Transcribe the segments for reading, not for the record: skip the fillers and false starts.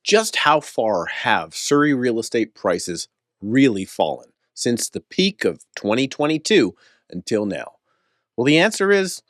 just how far have Surrey real estate prices really fallen since the peak of 2022 until now? Well, the answer is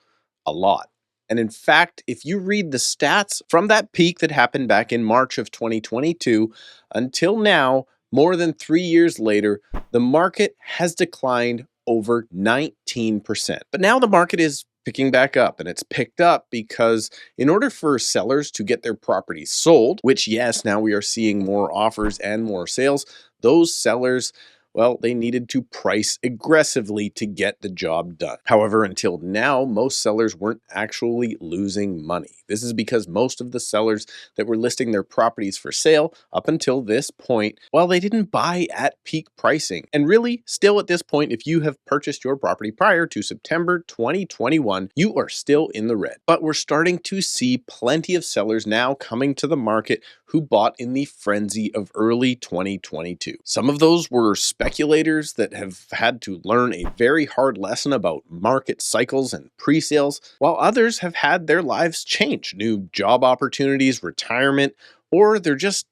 a lot. And in fact, if you read the stats from that peak that happened back in March of 2022 until now, more than 3 years later, the market has declined over 19%. But now the market is picking back up, and it's picked up because in order for sellers to get their properties sold, which yes, now we are seeing more offers and more sales, those sellers, well, they needed to price aggressively to get the job done. However, until now, most sellers weren't actually losing money. This is because most of the sellers that were listing their properties for sale up until this point, well, they didn't buy at peak pricing. And really, still at this point, if you have purchased your property prior to September 2021, you are still in the red. But we're starting to see plenty of sellers now coming to the market who bought in the frenzy of early 2022. Some of those were speculators that have had to learn a very hard lesson about market cycles and pre-sales, while others have had their lives change, new job opportunities, retirement, or they're just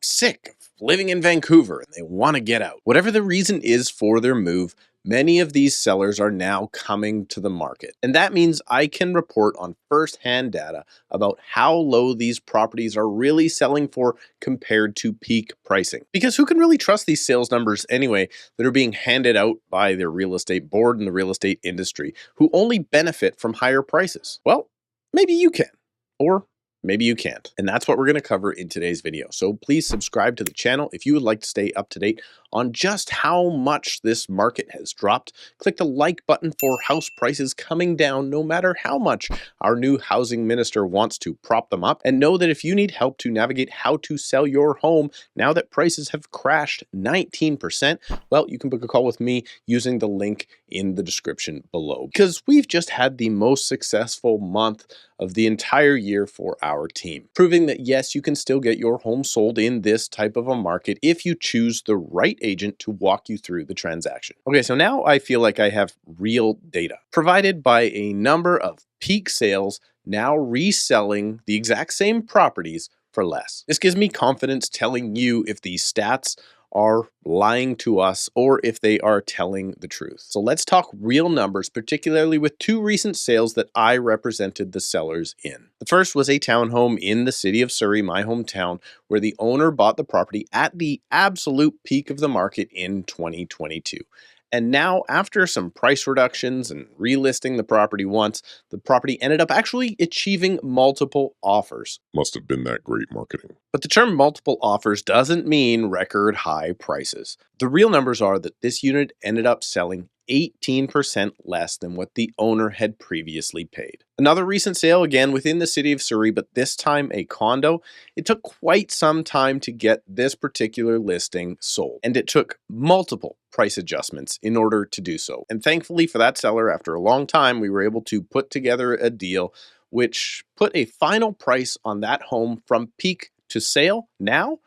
sick of living in Vancouver and they want to get out. Whatever the reason is for their move, many of these sellers are now coming to the market. And that means I can report on first-hand data about how low these properties are really selling for compared to peak pricing. Because who can really trust these sales numbers anyway that are being handed out by their real estate board and the real estate industry, who only benefit from higher prices? Well, maybe you can. Or maybe you can't. And that's what we're going to cover in today's video. So please subscribe to the channel if you would like to stay up to date on just how much this market has dropped. Click the like button for house prices coming down no matter how much our new housing minister wants to prop them up. And know that if you need help to navigate how to sell your home now that prices have crashed 19%, well, you can book a call with me using the link in the description below. Because we've just had the most successful month of the entire year for our team, proving that yes, you can still get your home sold in this type of a market if you choose the right agent to walk you through the transaction. Okay, so now I feel like I have real data provided by a number of peak sales now reselling the exact same properties for less. This gives me confidence telling you if these stats are lying to us or if they are telling the truth. So let's talk real numbers, particularly with two recent sales that I represented the sellers in. The first was a townhome in the city of Surrey, my hometown, where the owner bought the property at the absolute peak of the market in 2022. And now, after some price reductions and relisting the property once, the property ended up actually achieving multiple offers. Must have been that great marketing. But the term multiple offers doesn't mean record high prices. The real numbers are that this unit ended up selling 18% less than what the owner had previously paid. Another recent sale, again within the city of Surrey, but this time a condo. It took quite some time to get this particular listing sold, and it took multiple price adjustments in order to do so. And thankfully for that seller, after a long time, we were able to put together a deal which put a final price on that home from peak to sale now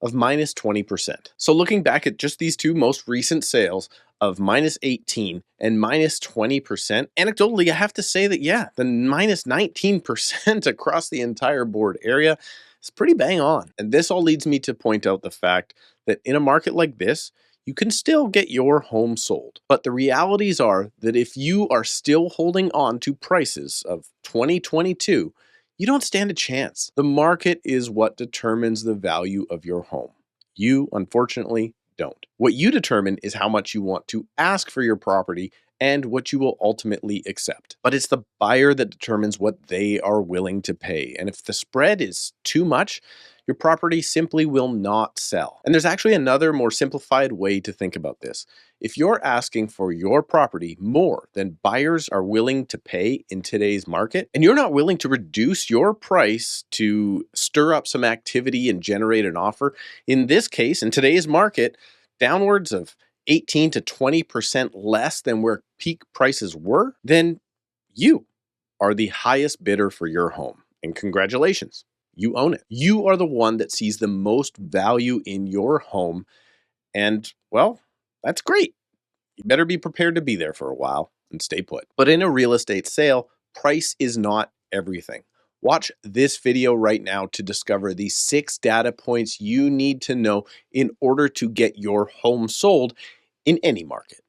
of minus 20%. So looking back at just these two most recent sales of minus 18 and minus 20%, anecdotally, I have to say that, yeah, the minus 19% across the entire board area is pretty bang on. And this all leads me to point out the fact that in a market like this, you can still get your home sold. But the realities are that if you are still holding on to prices of 2022, you don't stand a chance. The market is what determines the value of your home. You, unfortunately, don't. What you determine is how much you want to ask for your property and what you will ultimately accept. But it's the buyer that determines what they are willing to pay. And if the spread is too much, your property simply will not sell. And there's actually another more simplified way to think about this. If you're asking for your property more than buyers are willing to pay in today's market, and you're not willing to reduce your price to stir up some activity and generate an offer, in this case, in today's market, downwards of 18 to 20% less than where peak prices were, then you are the highest bidder for your home. And congratulations. You own it. You are the one that sees the most value in your home. And, well, that's great. You better be prepared to be there for a while and stay put. But in a real estate sale, price is not everything. Watch this video right now to discover the 6 data points you need to know in order to get your home sold in any market.